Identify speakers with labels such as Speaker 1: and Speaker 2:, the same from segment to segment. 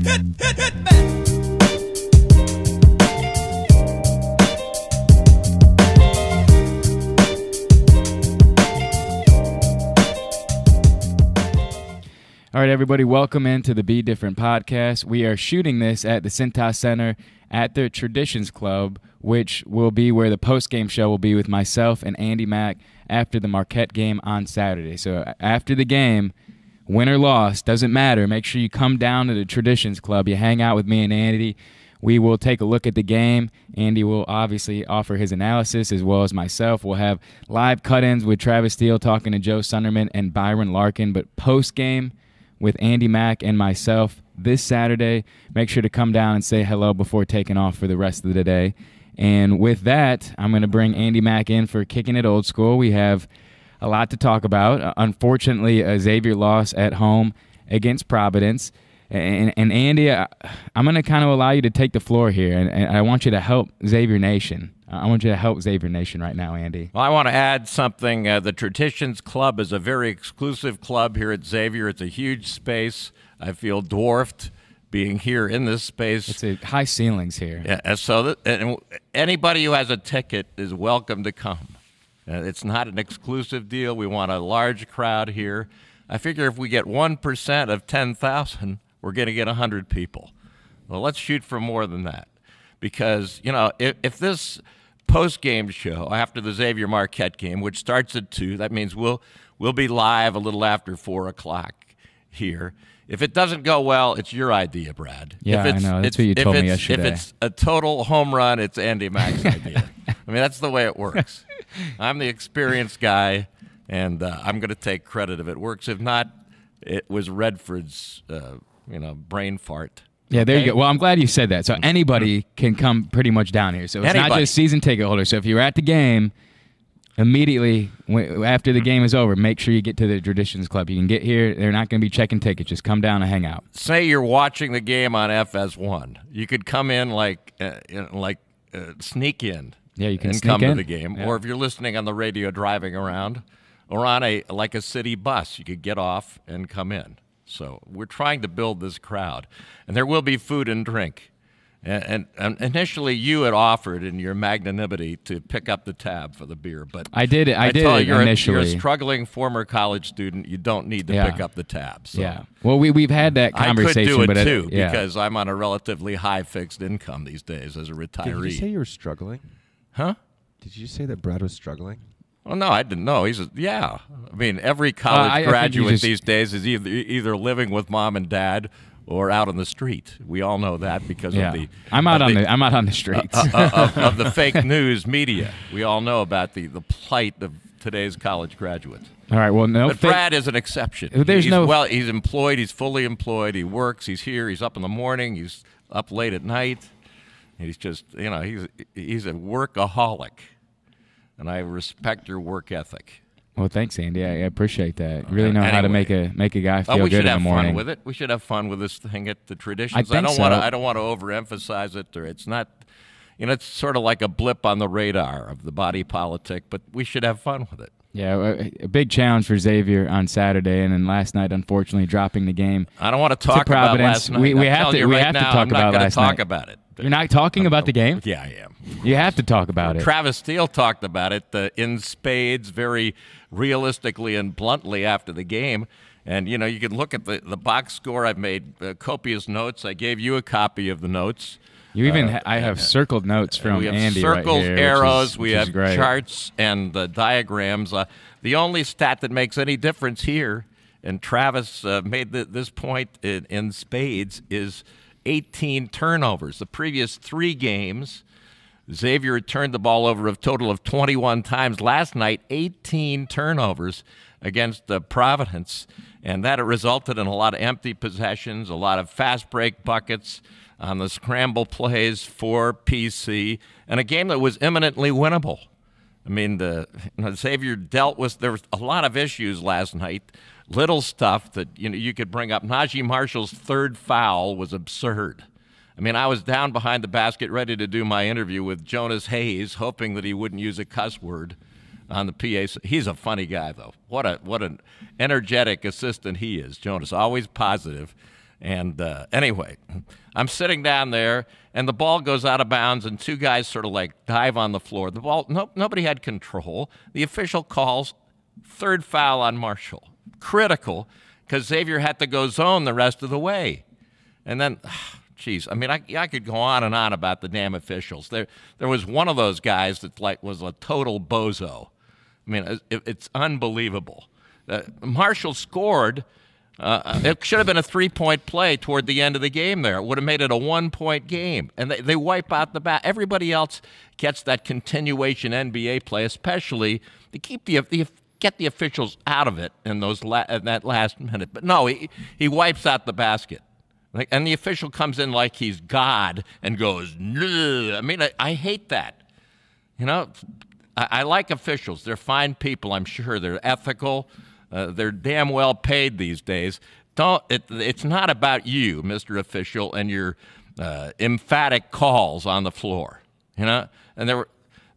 Speaker 1: hit back.
Speaker 2: All right, everybody, welcome into the Be Different podcast. We are shooting this at the Cintas Center at the Traditions Club, which will be where the post-game show will be with myself and Andy Mack after the Marquette game on Saturday. So after the game, win or loss, doesn't matter. Make sure you come down to the Traditions Club. You hang out with me and Andy. We will take a look at the game. Andy will obviously offer his analysis as well as myself. We'll have live cut-ins with Travis Steele talking to Joe Sunderman and Byron Larkin. But post-game with Andy Mack and myself this Saturday, make sure to come down and say hello before taking off for the rest of the day. And with that, I'm going to bring Andy Mack in for Kickin It Old School. We have a lot to talk about. Unfortunately, a Xavier loss at home against Providence. And Andy, I'm going to kind of allow you to take the floor here, and I want you to help Xavier Nation. I want you to help Xavier Nation right now, Andy.
Speaker 3: Well, I want to add something. The Traditions Club is a very exclusive club here at Xavier. It's a huge space. I feel dwarfed being here in this space.
Speaker 2: It's high ceilings here.
Speaker 3: Yeah, so and anybody who has a ticket is welcome to come. It's not an exclusive deal. We want a large crowd here. I figure if we get 1% of 10,000, we're going to get 100 people. Well, let's shoot for more than that. Because, you know, if this post-game show after the Xavier Marquette game, which starts at 2, that means we'll be live a little after 4 o'clock here. If it doesn't go well, it's your idea, Brad.
Speaker 2: Yeah, I know. That's what you told me yesterday.
Speaker 3: If it's a total home run, it's Andy Mack's idea. I mean, that's the way it works. I'm the experienced guy, and I'm going to take credit if it works. If not, it was Redford's, brain fart.
Speaker 2: Yeah, there you go. Well, I'm glad you said that. So anybody can come pretty much down here. So it's not just season ticket holders. So if you're at the game, immediately after the game is over, make sure you get to the Traditions Club. You can get here. They're not going to be checking tickets. Just come down and hang out.
Speaker 3: Say you're watching the game on FS1. You could come in sneak in.
Speaker 2: Yeah, you can
Speaker 3: and
Speaker 2: sneak
Speaker 3: come
Speaker 2: in
Speaker 3: to the game. Yeah. Or if you're listening on the radio driving around, or on a city bus, you could get off and come in. So we're trying to build this crowd, and there will be food and drink. And initially, you had offered in your magnanimity to pick up the tab for the beer, but
Speaker 2: I did it initially.
Speaker 3: You're a struggling former college student. You don't need to pick up the tab. So.
Speaker 2: Yeah. Well, we've had that conversation.
Speaker 3: I could do it too because I'm on a relatively high fixed income these days as a retiree.
Speaker 4: Did you say you were struggling?
Speaker 3: Huh?
Speaker 4: Did you say that Brad was struggling?
Speaker 3: Oh, no, I didn't know. I mean, every college graduate these days is either living with mom and dad or out on the street. We all know that because of the
Speaker 2: I'm out on the streets
Speaker 3: of the fake news media. We all know about the plight of today's college graduates.
Speaker 2: All right, well,
Speaker 3: but Brad is an exception. He's employed. He's fully employed. He works. He's here. He's up in the morning. He's up late at night. He's just, he's a workaholic. And I respect your work ethic.
Speaker 2: Well, thanks, Andy. I appreciate that. You really know how to make a guy feel good in the morning.
Speaker 3: We should have fun with it. We should have fun with this thing at the Traditions. I don't want to overemphasize it, or it's not. It's sort of like a blip on the radar of the body politic, but we should have fun with it.
Speaker 2: Yeah, a big challenge for Xavier on Saturday, and then last night, unfortunately, dropping the game.
Speaker 3: I don't want to talk about last night.
Speaker 2: We have to talk about last night.
Speaker 3: I'm not going to talk about it.
Speaker 2: You're not talking about the game?
Speaker 3: Yeah, I am.
Speaker 2: You have to talk about it.
Speaker 3: Travis Steele talked about it in spades, very realistically and bluntly after the game. And, you can look at the box score. I've made copious notes. I gave you a copy of the notes.
Speaker 2: You even I have circled notes from Andy right here.
Speaker 3: We have circles, arrows, we have
Speaker 2: great.
Speaker 3: charts and diagrams. The only stat that makes any difference here, and Travis made this point in spades, is 18 turnovers. The previous 3 games, Xavier had turned the ball over a total of 21 times. Last night, 18 turnovers against Providence, and that resulted in a lot of empty possessions, a lot of fast break buckets on the scramble plays for PC, and a game that was imminently winnable. I mean, Xavier dealt with, there was a lot of issues last night, little stuff that you could bring up. Najee Marshall's 3rd foul was absurd. I mean, I was down behind the basket ready to do my interview with Jonas Hayes, hoping that he wouldn't use a cuss word on the PA. He's a funny guy, though. What an energetic assistant he is, Jonas, always positive. And anyway, I'm sitting down there, and the ball goes out of bounds, and two guys sort of like dive on the floor. The ball, nobody had control. The official calls third foul on Marshall. Critical, because Xavier had to go zone the rest of the way. And then, geez, I mean, I could go on and on about the damn officials. There was one of those guys that was a total bozo. I mean, it's unbelievable. Marshall scored. It should have been a 3-point play toward the end of the game there. It would have made it a 1-point game. And they wipe out the bat. Everybody else gets that continuation NBA play, especially to keep get the officials out of it in that last minute. But no, he wipes out the basket. And the official comes in like he's God and goes, "Nuh." I mean, I hate that. You know, I like officials. They're fine people, I'm sure. They're ethical. They're damn well paid these days. It's not about you, Mr. Official, and your emphatic calls on the floor. You know, and there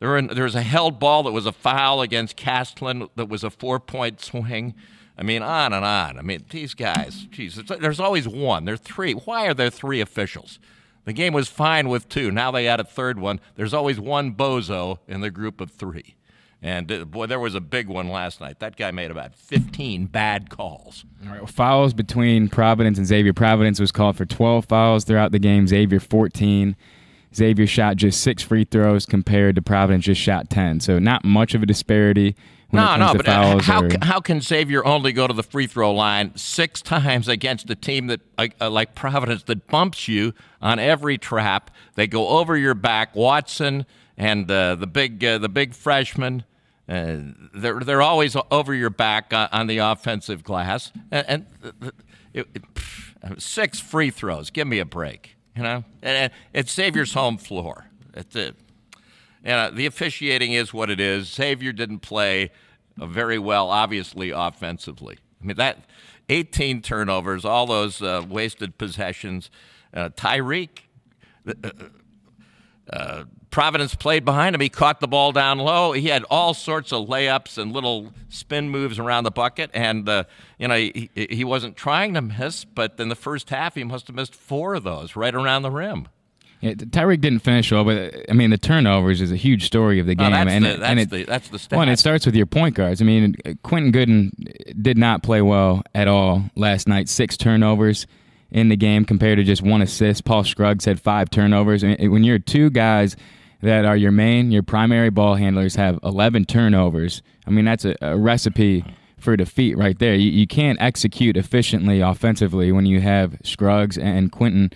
Speaker 3: was a held ball that was a foul against Castlin that was a 4-point swing. I mean, on and on. I mean, these guys, geez, there's always one. There are three. Why are there three officials? The game was fine with two. Now they add a third one. There's always one bozo in the group of three. And, boy, there was a big one last night. That guy made about 15 bad calls.
Speaker 2: All right, well, fouls between Providence and Xavier. Providence was called for 12 fouls throughout the game. Xavier 14. Xavier shot just 6 free throws compared to Providence just shot 10. So not much of a disparity when it comes to fouls.
Speaker 3: How can Xavier only go to the free throw line 6 times against a team that like Providence that bumps you on every trap? They go over your back. Watson and the big freshman. They're always over your back on the offensive glass, and 6 free throws. Give me a break, you know. And it's Xavier's home floor. It's it. And the officiating is what it is. Xavier didn't play very well, obviously offensively. I mean, that 18 turnovers, all those wasted possessions. Tyreek. Providence played behind him. He caught the ball down low. He had all sorts of layups and little spin moves around the bucket, and he wasn't trying to miss, but in the first half he must have missed 4 of those right around the rim.
Speaker 2: Yeah, Tyreek didn't finish well, but I mean the turnovers is a huge story of the game.
Speaker 3: That's the stat.
Speaker 2: Well, and it starts with your point guards. I mean, Quentin Gooden did not play well at all last night. 6 turnovers in the game compared to just 1 assist. Paul Scruggs had 5 turnovers. I mean, when you're 2 guys that are your primary ball handlers have 11 turnovers, I mean, that's a recipe for defeat right there. You can't execute efficiently offensively when you have Scruggs and Quentin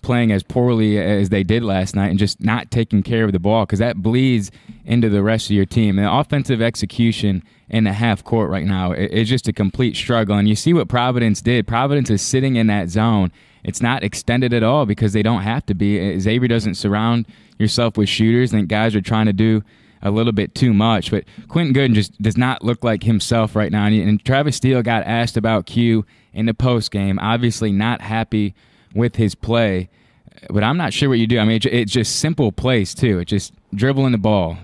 Speaker 2: playing as poorly as they did last night and just not taking care of the ball, because that bleeds into the rest of your team. And the offensive execution in the half court right now is just a complete struggle. And you see what Providence did. Providence is sitting in that zone. It's not extended at all because they don't have to be. Xavier doesn't surround yourself with shooters. I think guys are trying to do a little bit too much. But Quentin Gooden just does not look like himself right now. And Travis Steele got asked about Q in the postgame, obviously not happy with his play. But I'm not sure what you do. I mean, it's just simple plays, too. It's just dribbling the ball,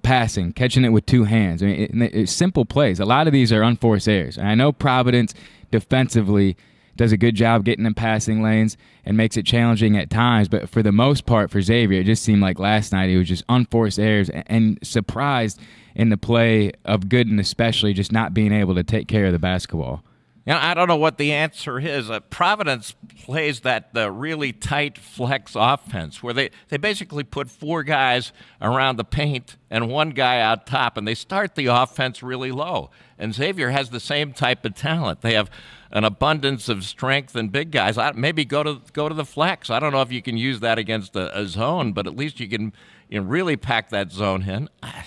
Speaker 2: passing, catching it with 2 hands. I mean, it's simple plays. A lot of these are unforced errors. And I know Providence defensively does a good job getting in passing lanes and makes it challenging at times. But for the most part for Xavier, it just seemed like last night it was just unforced errors and surprised in the play of Gooden, especially just not being able to take care of the basketball.
Speaker 3: You know, I don't know what the answer is. Providence plays that really tight flex offense where they basically put 4 guys around the paint and 1 guy out top, and they start the offense really low. And Xavier has the same type of talent. They have an abundance of strength and big guys. Maybe go to the flex. I don't know if you can use that against a zone, but at least you can really pack that zone in. I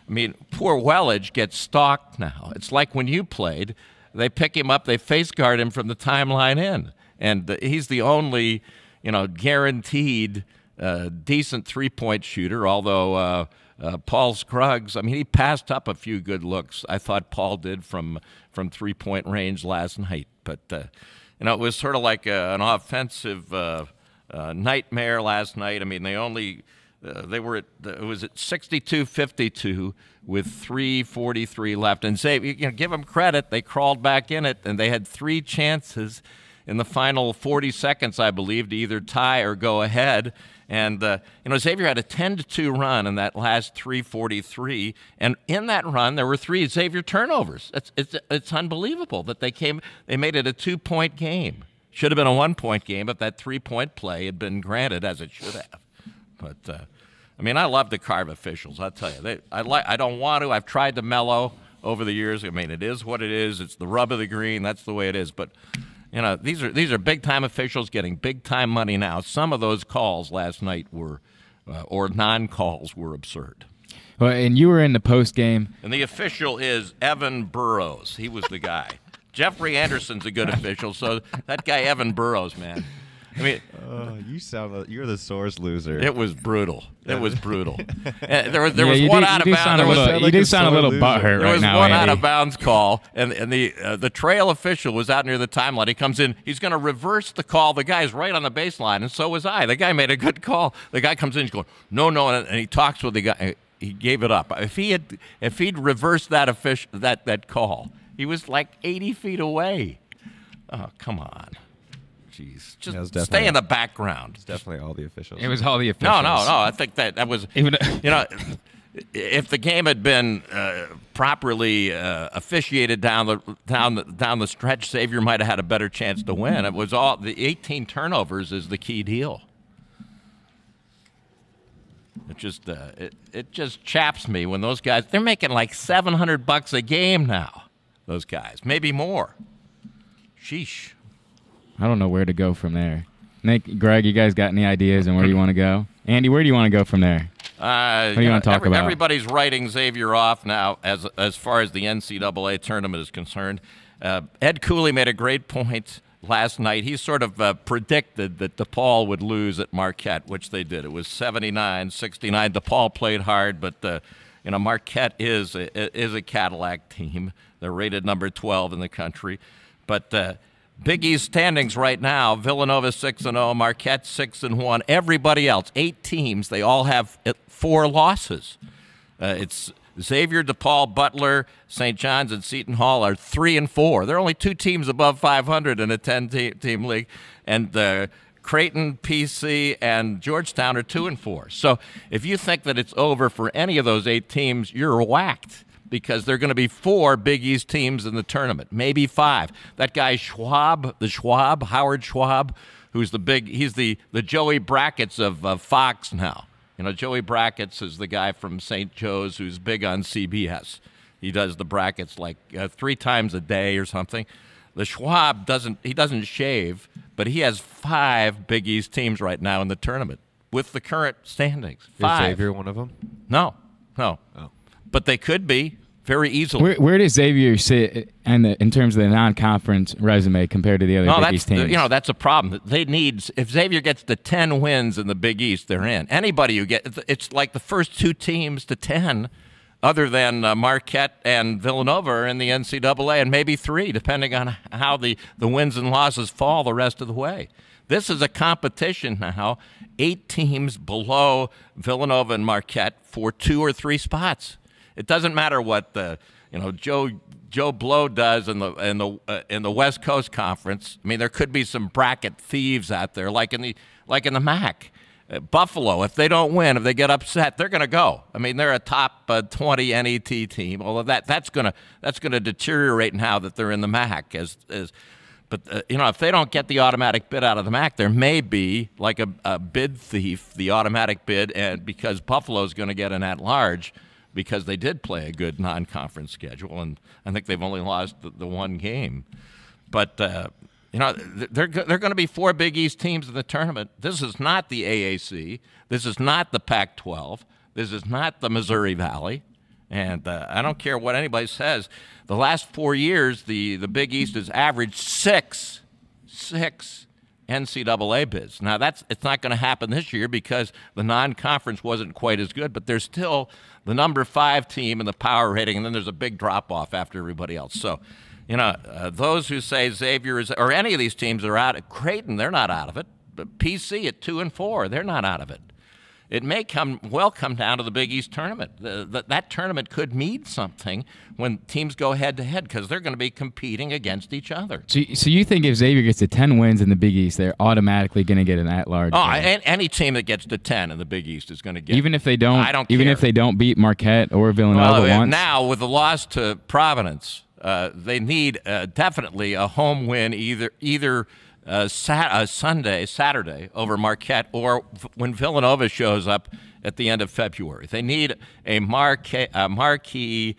Speaker 3: mean, poor Wellage gets stalked now. It's like when you played. They pick him up, they face guard him from the timeline in. And he's the only, guaranteed decent 3-point shooter, although Paul Scruggs, I mean, he passed up a few good looks. I thought Paul did from 3-point range last night. But, it was sort of like an offensive nightmare last night. I mean, they were at 62-52 with 3:43 left. And Xavier, give them credit, they crawled back in it, and they had 3 chances in the final 40 seconds, I believe, to either tie or go ahead. And, Xavier had a 10-2 run in that last 3:43. And in that run, there were 3 Xavier turnovers. It's unbelievable that they made it a 2-point game. Should have been a 1-point game if that 3-point play had been granted, as it should have. But, I love to carve officials. I'll tell you. I don't want to. I've tried to mellow over the years. It is what it is. It's the rub of the green. That's the way it is. But, these are big-time officials getting big-time money now. Some of those calls last night were, or non-calls, were absurd.
Speaker 2: Well, and you were in the post game.
Speaker 3: And the official is Evan Burrows. He was the guy. Jeffrey Anderson's a good official, so that guy Evan Burrows, man.
Speaker 4: You're the source loser.
Speaker 3: It was brutal. There was one out of bounds.
Speaker 2: You do sound a little butthurt right now.
Speaker 3: There was one
Speaker 2: Andy.
Speaker 3: out of bounds call, and the trail official was out near the timeline. He comes in. He's going to reverse the call. The guy's right on the baseline, and so was I. The guy made a good call. The guy comes in. He's going, no, and he talks with the guy. He gave it up. If he'd reversed that call, he was like 80 feet away. Oh, come on. Jeez, just stay in the background.
Speaker 4: It's definitely all the officials.
Speaker 2: It was all the officials.
Speaker 3: No. I think that was if the game had been properly officiated down the stretch, Xavier might have had a better chance to win. It was all the 18 turnovers is the key deal. It just chaps me when those guys, they're making like $700 a game now. Those guys, maybe more. Sheesh.
Speaker 2: I don't know where to go from there. Nick, Greg, you guys got any ideas on where you want to go? Andy, where do you want to go from there? What do you want to talk about?
Speaker 3: Everybody's writing Xavier off now as far as the NCAA tournament is concerned. Ed Cooley made a great point last night. He sort of predicted that DePaul would lose at Marquette, which they did. It was 79-69. DePaul played hard, but Marquette is a Cadillac team. They're rated number 12 in the country. But Big East standings right now, Villanova 6-0, Marquette 6-1. Everybody else, 8 teams, they all have 4 losses. It's Xavier, DePaul, Butler, St. John's, and Seton Hall are 3-4. There are only 2 teams above 500 in a 10-team league. And Creighton, PC, and Georgetown are 2-4. So if you think that it's over for any of those 8 teams, you're whacked, because there are going to be 4 Big East teams in the tournament, maybe 5. That guy Howard Schwab, he's the Joey Brackets of Fox now. Joey Brackets is the guy from St. Joe's who's big on CBS. He does the brackets like 3 times a day or something. The Schwab doesn't shave, but he has 5 Big East teams right now in the tournament with the current standings. 5.
Speaker 4: Is Xavier one of them?
Speaker 3: No.
Speaker 4: Oh.
Speaker 3: But they could be. Very easily.
Speaker 2: Where does Xavier sit in terms of the non-conference resume compared to the other Big East teams?
Speaker 3: That's a problem. If Xavier gets to 10 wins in the Big East, they're in. Anybody who it's like the first 2 teams to 10, other than Marquette and Villanova, are in the NCAA, and maybe 3, depending on how the wins and losses fall the rest of the way. This is a competition now, 8 teams below Villanova and Marquette for 2 or 3 spots. It doesn't matter what Joe Blow does in the West Coast Conference. There could be some bracket thieves out there, like in the MAC. Buffalo, if they don't win, if they get upset, they're going to go. They're a top 20 NET team. Although that's going to deteriorate now that they're in the MAC. But if they don't get the automatic bid out of the MAC, there may be like a bid thief, the automatic bid, and because Buffalo's going to get an at-large, because they did play a good non-conference schedule, and I think they've only lost the 1 game. But, there are going to be 4 Big East teams in the tournament. This is not the AAC. This is not the Pac-12. This is not the Missouri Valley. And I don't care what anybody says. The last 4 years, the Big East has averaged 6 NCAA bids. Now, it's not going to happen this year because the non-conference wasn't quite as good, but there's still the number 5 team in the power rating, and then there's a big drop-off after everybody else. So, those who say Xavier or any of these teams are out, Creighton, they're not out of it. But PC at 2-4, they're not out of it. it may come down to the Big East tournament. That tournament could mean something when teams go head-to-head because they're going to be competing against each other.
Speaker 2: So you think if Xavier gets to 10 wins in the Big East, they're automatically going to get an at-large?
Speaker 3: Any team that gets to 10 in the Big East is going to get.
Speaker 2: Even if they don't.
Speaker 3: I don't
Speaker 2: even
Speaker 3: care.
Speaker 2: if they don't beat Marquette or Villanova once.
Speaker 3: Now with the loss to Providence, they need definitely a home win either Saturday over Marquette, or when Villanova shows up at the end of February. They need a marquee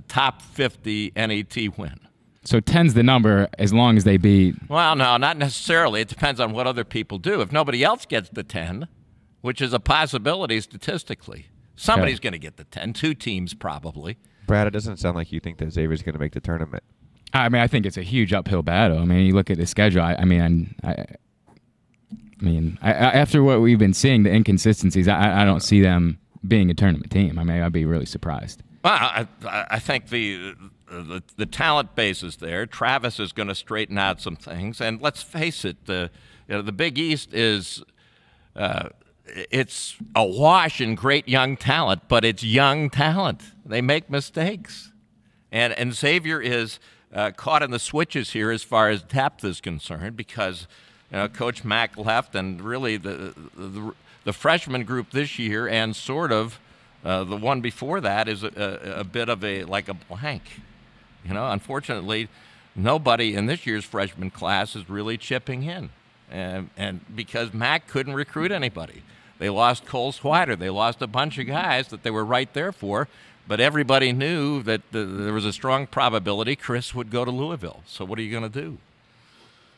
Speaker 3: top 50 NET win.
Speaker 2: So 10's the number as long as they beat.
Speaker 3: Well, no, not necessarily. It depends on what other people do. If nobody else gets the 10, which is a possibility statistically, somebody's going to get the 10. 2 teams probably.
Speaker 4: Brad, it doesn't sound like you think that Xavier's going to make the tournament.
Speaker 2: I mean, I think it's a huge uphill battle. I mean, you look at the schedule. I mean, after what we've been seeing, the inconsistencies, I don't see them being a tournament team. I mean, I'd be really surprised.
Speaker 3: Well, I think the talent base is there. Travis is going to straighten out some things, and let's face it, the Big East is it's awash in great young talent, but it's young talent. They make mistakes, and Xavier is caught in the switches here as far as depth is concerned because Coach Mack left, and really the freshman group this year and sort of the one before that is a bit of a blank. Unfortunately, nobody in this year's freshman class is really chipping in, and because Mack couldn't recruit anybody. They lost Cole Swider. They lost a bunch of guys that they were right there for. But everybody knew that there was a strong probability Chris would go to Louisville. So what are you going to do?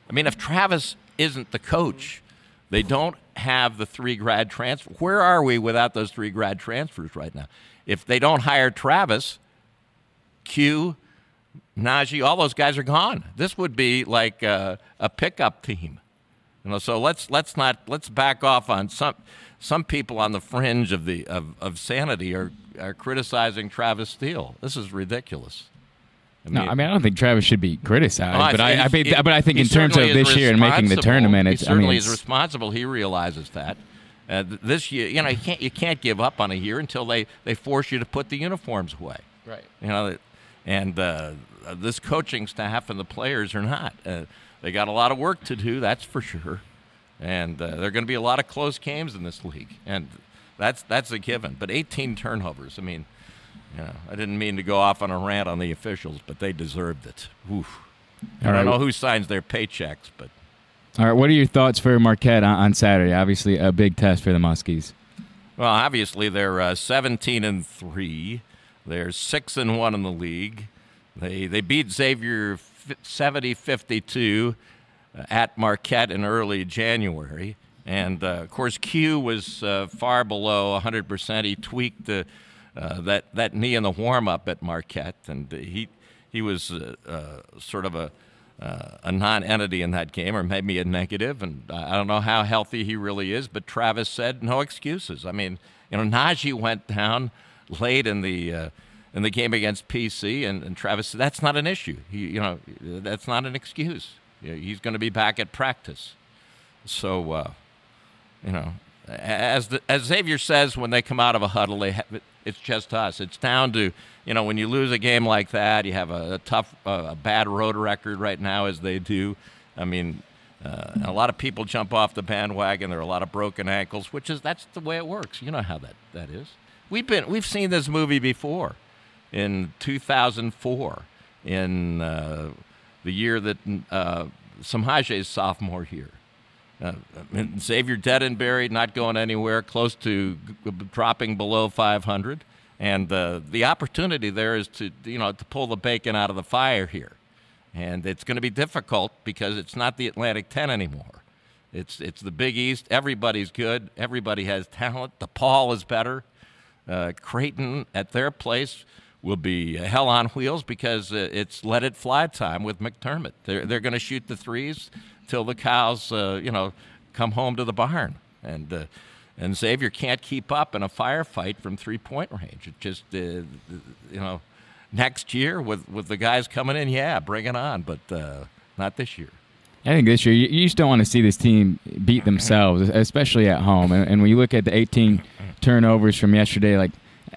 Speaker 3: I mean, if Travis isn't the coach, they don't have the 3 grad transfers. Where are we without those 3 grad transfers right now? If they don't hire Travis, Q, Najee, all those guys are gone. This would be like a pickup team. So let's back off on some people on the fringe of sanity are criticizing Travis Steele. This is ridiculous.
Speaker 2: I don't think Travis should be criticized, but I think in terms of this year and making the tournament,
Speaker 3: he certainly is responsible. He realizes that. This year, you can't give up on a year until they force you to put the uniforms away.
Speaker 2: Right.
Speaker 3: And this coaching staff and the players are not. They got a lot of work to do, that's for sure. And there are going to be a lot of close games in this league, and that's a given. But 18 turnovers. I mean, I didn't mean to go off on a rant on the officials, but they deserved it. Oof. I don't know who signs their paychecks, but.
Speaker 2: All right, what are your thoughts for Marquette on Saturday? Obviously, a big test for the Muskies.
Speaker 3: Well, obviously they're 17-3. They're 6-1 in the league. They beat Xavier 70-52 at Marquette in early January. And, of course, Q was far below 100%. He tweaked that knee in the warm-up at Marquette, and he was sort of a non-entity in that game, or maybe a negative. And I don't know how healthy he really is, but Travis said no excuses. I mean, Najee went down late in the game against PC, and Travis said that's not an issue. That's not an excuse. He's going to be back at practice. So, as Xavier says, when they come out of a huddle, it's just us. It's down to, when you lose a game like that, you have a tough, bad road record right now, as they do. I mean, a lot of people jump off the bandwagon. There are a lot of broken ankles, that's the way it works. You know how that is. We've seen this movie before, in 2004, in the year that Samhaje's sophomore year. Xavier dead and buried, not going anywhere, close to dropping below 500, and the opportunity there is to pull the bacon out of the fire here, and it's going to be difficult because it's not the Atlantic 10 anymore. It's the Big East. Everybody's good. Everybody has talent. DePaul is better. Creighton at their place will be hell on wheels because it's let it fly time with McDermott. They're going to shoot the threes till the cows, come home to the barn. And Xavier can't keep up in a firefight from three-point range. It just, next year with the guys coming in, bring it on, but not this year.
Speaker 2: I think this year you just don't want to see this team beat themselves, especially at home. And when you look at the 18 turnovers from yesterday, like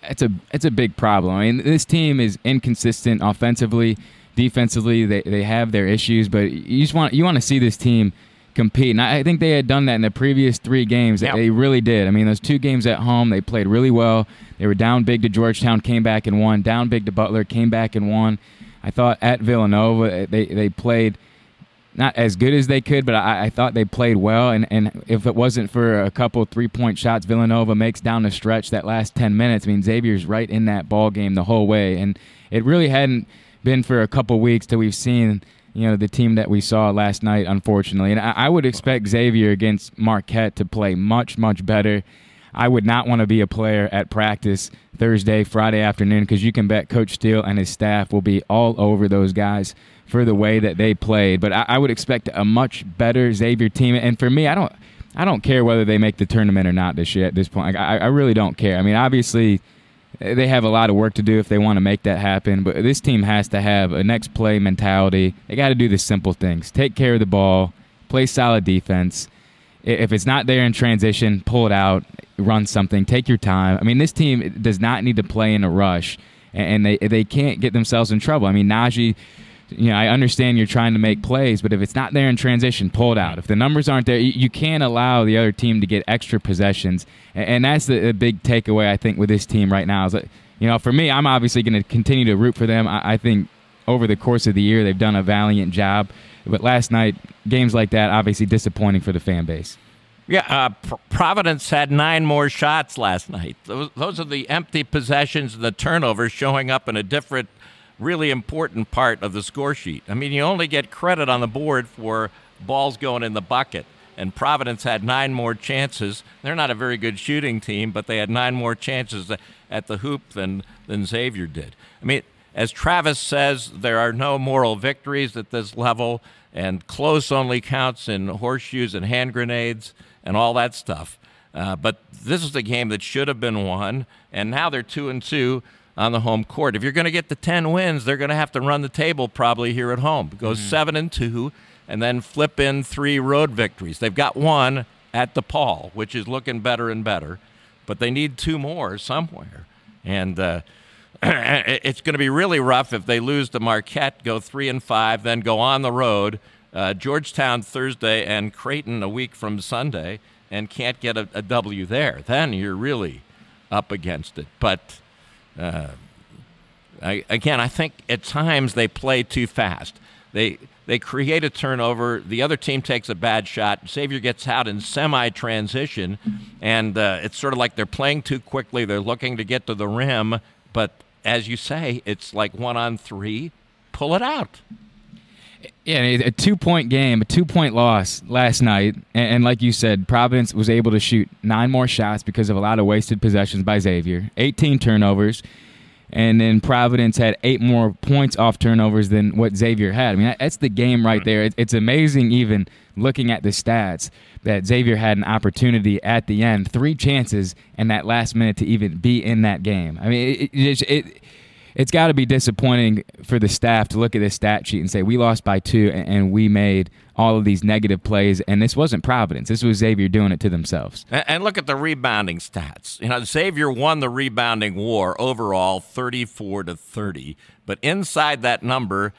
Speaker 2: it's a big problem. I mean, this team is inconsistent offensively, defensively. They have their issues, but you want to see this team compete. And I think they had done that in the previous 3 games.
Speaker 3: Yep.
Speaker 2: They really did. I mean, those 2 games at home, they played really well. They were down big to Georgetown, came back and won. Down big to Butler, came back and won. I thought at Villanova they played not as good as they could, but I thought they played well. And if it wasn't for a couple 3-point shots Villanova makes down the stretch that last 10 minutes, I mean, Xavier's right in that ball game the whole way. And it really hadn't been for a couple weeks till we've seen, the team that we saw last night, unfortunately. And I would expect Xavier against Marquette to play much, much better. I would not want to be a player at practice Thursday, Friday afternoon, because you can bet Coach Steele and his staff will be all over those guys for the way that they played. But I would expect a much better Xavier team. And for me, I don't care whether they make the tournament or not this year at this point. I really don't care. I mean, obviously, they have a lot of work to do if they want to make that happen. But this team has to have a next play mentality. They got to do the simple things. Take care of the ball, play solid defense. If it's not there in transition, pull it out, run something, take your time. I mean, this team does not need to play in a rush, and they can't get themselves in trouble. I mean, Najee, I understand you're trying to make plays, but if it's not there in transition, pull it out. If the numbers aren't there, you can't allow the other team to get extra possessions, and that's the big takeaway, I think, with this team right now. Is that, for me, I'm obviously going to continue to root for them. I think over the course of the year, they've done a valiant job. But last night, games like that, obviously disappointing for the fan base.
Speaker 3: Yeah, Providence had 9 more shots last night. Those are the empty possessions and the turnovers showing up in a different, really important part of the score sheet. I mean, you only get credit on the board for balls going in the bucket. And Providence had 9 more chances. They're not a very good shooting team, but they had 9 more chances at the hoop than Xavier did. I mean, as Travis says, there are no moral victories at this level, and close only counts in horseshoes and hand grenades and all that stuff. But this is a game that should have been won, and now they're 2-2 on the home court. If you're going to get to 10 wins, they're going to have to run the table probably here at home. Go 7-2, and then flip in 3 road victories. They've got 1 at DePaul, which is looking better and better, but they need 2 more somewhere. And it's going to be really rough if they lose to Marquette, go 3-5, then go on the road, Georgetown Thursday and Creighton a week from Sunday, and can't get a W there. Then you're really up against it. But I think at times they play too fast. They create a turnover. The other team takes a bad shot. Xavier gets out in semi-transition, and it's sort of like they're playing too quickly. They're looking to get to the rim, but as you say, it's like 1-on-3. Pull it out.
Speaker 2: Yeah, a 2-point game, a 2-point loss last night. And like you said, Providence was able to shoot 9 more shots because of a lot of wasted possessions by Xavier, 18 turnovers. And then Providence had 8 more points off turnovers than what Xavier had. I mean, that's the game right there. It's amazing even looking at the stats that Xavier had an opportunity at the end, 3 chances in that last minute to even be in that game. I mean, it's got to be disappointing for the staff to look at this stat sheet and say, we lost by 2 and we made all of these negative plays, and this wasn't Providence. This was Xavier doing it to themselves.
Speaker 3: And look at the rebounding stats. Xavier won the rebounding war overall 34-30, but inside that number,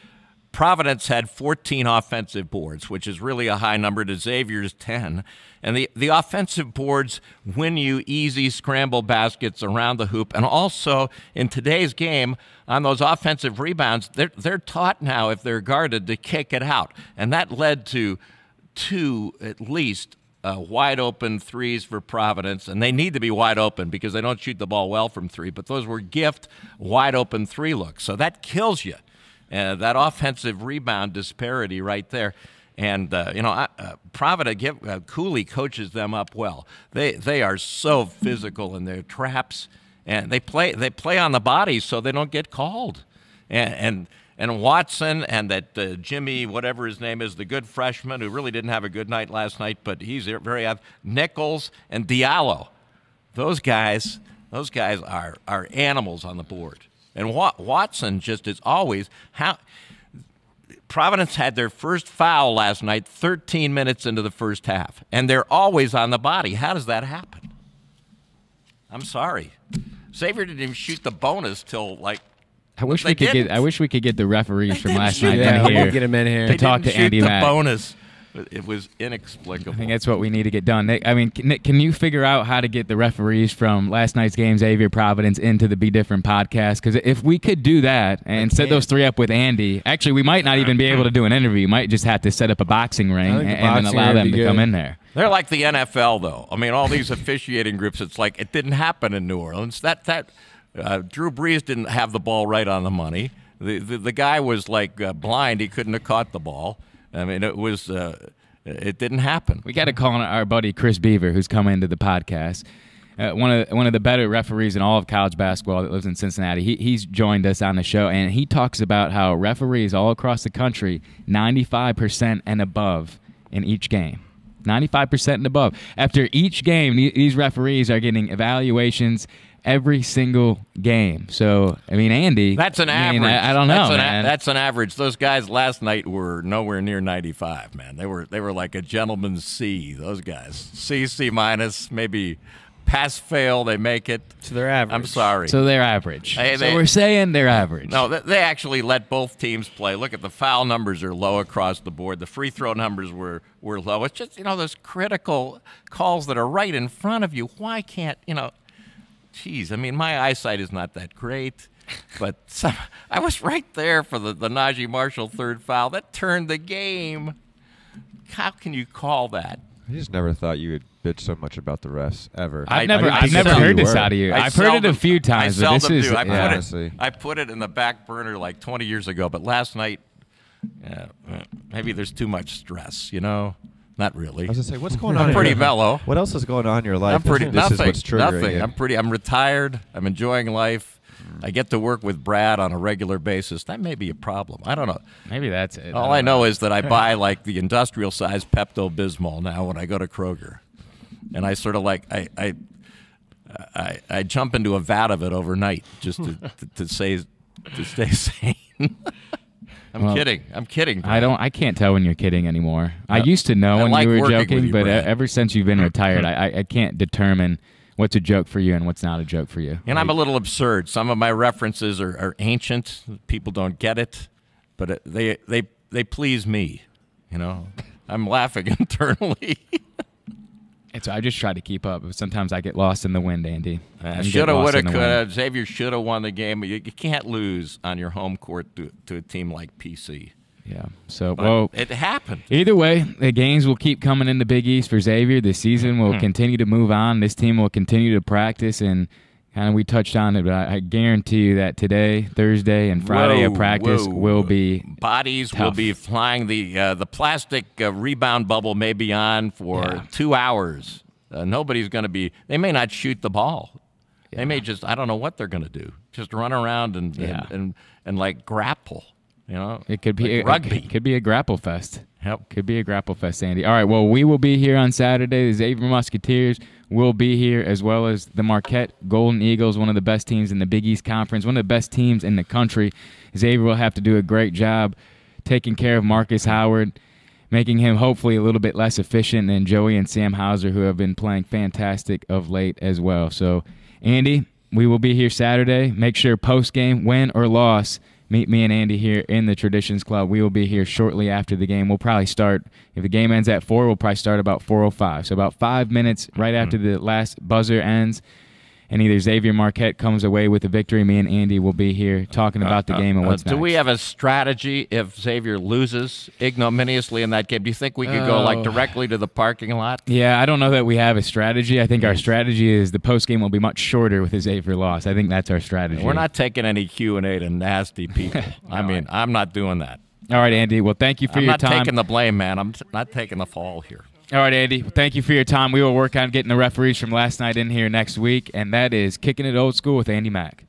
Speaker 3: Providence had 14 offensive boards, which is really a high number to Xavier's 10. And the offensive boards win you easy scramble baskets around the hoop. And also, in today's game, on those offensive rebounds, they're taught now, if they're guarded, to kick it out. And that led to 2, at least, wide-open threes for Providence. And they need to be wide open because they don't shoot the ball well from 3. But those were gift wide-open 3 looks. So that kills you. That offensive rebound disparity right there. And, Providence, Cooley coaches them up well. They are so physical in their traps, and they play on the body so they don't get called. And Watson and that Jimmy, whatever his name is, the good freshman who really didn't have a good night last night, but he's very Nichols and Diallo. Those guys are animals on the board. And Watson just is always Providence had their first foul last night 13 minutes into the first half, and they're always on the body. How does that happen? I'm sorry. Xavier didn't even shoot the bonus till like.
Speaker 2: I wish we could get the referees from last night
Speaker 1: Yeah,
Speaker 2: in here.
Speaker 1: we'll get them in here.
Speaker 2: To talk to Andy
Speaker 3: the
Speaker 2: Mack.
Speaker 3: bonus. It was inexplicable.
Speaker 2: I think that's what we need to get done. Nick, I mean, Nick, can you figure out how to get the referees from last night's game, Xavier Providence, into the Be Different podcast? Because if we could do that and set those three up with Andy, actually, we might not even be able to do an interview. We might just have to set up a boxing ring and then allow them to come in there.
Speaker 3: They're like the NFL, though. I mean, all these officiating groups, it's like it didn't happen in New Orleans. Drew Brees didn't have the ball right on the money. The guy was like blind. He couldn't have caught the ball. I mean, it didn't happen.
Speaker 2: We got to call on our buddy Chris Beaver, who's come into the podcast. One of the better referees in all of college basketball that lives in Cincinnati. He's joined us on the show, and he talks about how referees all across the country, 95% and above in each game. 95% and above. After each game, these referees are getting evaluations every single game. So, I mean, Andy.
Speaker 3: That's an average.
Speaker 2: I don't know, man.
Speaker 3: That's an average. Those guys last night were nowhere near 95, man. They were like a gentleman's C, those guys. C minus, maybe pass, fail, they make it.
Speaker 1: So they're average.
Speaker 3: I'm sorry.
Speaker 2: So they're average. So we're saying they're average.
Speaker 3: No, they actually let both teams play. Look at the foul numbers are low across the board. The free throw numbers were low. It's just, those critical calls that are right in front of you. Why can't, geez, I mean, my eyesight is not that great, but I was right there for the Najee Marshall third foul. That turned the game. How can you call that?
Speaker 4: I just never thought you would bitch so much about the refs ever.
Speaker 2: I've never heard this out of you. I've heard it a few times, but this is
Speaker 4: honestly.
Speaker 3: I put it in the back burner like 20 years ago, but last night, maybe there's too much stress, Not really.
Speaker 4: I was going to say, what's going on?
Speaker 3: I'm pretty mellow.
Speaker 4: What else is going on in your life?
Speaker 3: I'm pretty
Speaker 4: This
Speaker 3: nothing.
Speaker 4: is what's triggering
Speaker 3: Nothing.
Speaker 4: you.
Speaker 3: I'm retired. I'm enjoying life. I get to work with Brad on a regular basis. That may be a problem. I don't know.
Speaker 2: Maybe that's it.
Speaker 3: All I know is that I buy like the industrial size Pepto-Bismol now when I go to Kroger, and I sort of like I jump into a vat of it overnight just to stay sane. I'm kidding. Brad.
Speaker 2: I can't tell when you're kidding anymore. I used to know when
Speaker 3: like
Speaker 2: you were
Speaker 3: working with
Speaker 2: joking,
Speaker 3: you,
Speaker 2: but
Speaker 3: Brad.
Speaker 2: ever since you've been retired, I can't determine what's a joke for you and what's not a joke for you.
Speaker 3: And I'm a little absurd. Some of my references are ancient. People don't get it, but they please me. I'm laughing internally.
Speaker 2: I just try to keep up. Sometimes I get lost in the wind, Andy.
Speaker 3: Shoulda, woulda, coulda. Xavier should have won the game. You can't lose on your home court to a team like PC.
Speaker 2: Yeah. So,
Speaker 3: But it happened.
Speaker 2: Either way, the games will keep coming in the Big East for Xavier. The season will continue to move on. This team will continue to practice, and kind of we touched on it, but I guarantee you that today, Thursday, and Friday of practice will be
Speaker 3: bodies
Speaker 2: tough.
Speaker 3: will be flying. The plastic rebound bubble may be on for 2 hours. Nobody's going to be. They may not shoot the ball. Yeah. They may just. I don't know what they're going to do. Just run around and like grapple.
Speaker 2: It could be
Speaker 3: like rugby.
Speaker 2: It could be a grapple fest.
Speaker 3: Yep.
Speaker 2: Could be a grapple fest, Andy. All right, well, we will be here on Saturday. The Xavier Musketeers will be here, as well as the Marquette Golden Eagles, one of the best teams in the Big East Conference, one of the best teams in the country. Xavier will have to do a great job taking care of Marcus Howard, making him hopefully a little bit less efficient than Joey and Sam Hauser, who have been playing fantastic of late as well. So, Andy, we will be here Saturday. Make sure post-game, win or loss, meet me and Andy here in the Traditions Club. We will be here shortly after the game. We'll probably start, if the game ends at 4, we'll probably start about 4:05. So about 5 minutes right after the last buzzer ends, and either Xavier Marquette comes away with the victory. Me and Andy will be here talking about the game and what's next.
Speaker 3: Do we have a strategy if Xavier loses ignominiously in that game? Do you think we could go directly to the parking lot?
Speaker 2: Yeah, I don't know that we have a strategy. I think our strategy is the post-game will be much shorter with a Xavier loss. I think that's our strategy.
Speaker 3: We're not taking any Q&A to nasty people. I mean, I'm not doing that.
Speaker 2: All right, Andy. Well, thank you for your time.
Speaker 3: I'm not taking the blame, man. I'm not taking the fall here.
Speaker 2: All right, Andy. Well, thank you for your time. We will work on getting the referees from last night in here next week, and that is Kicking It Old School with Andy Mack.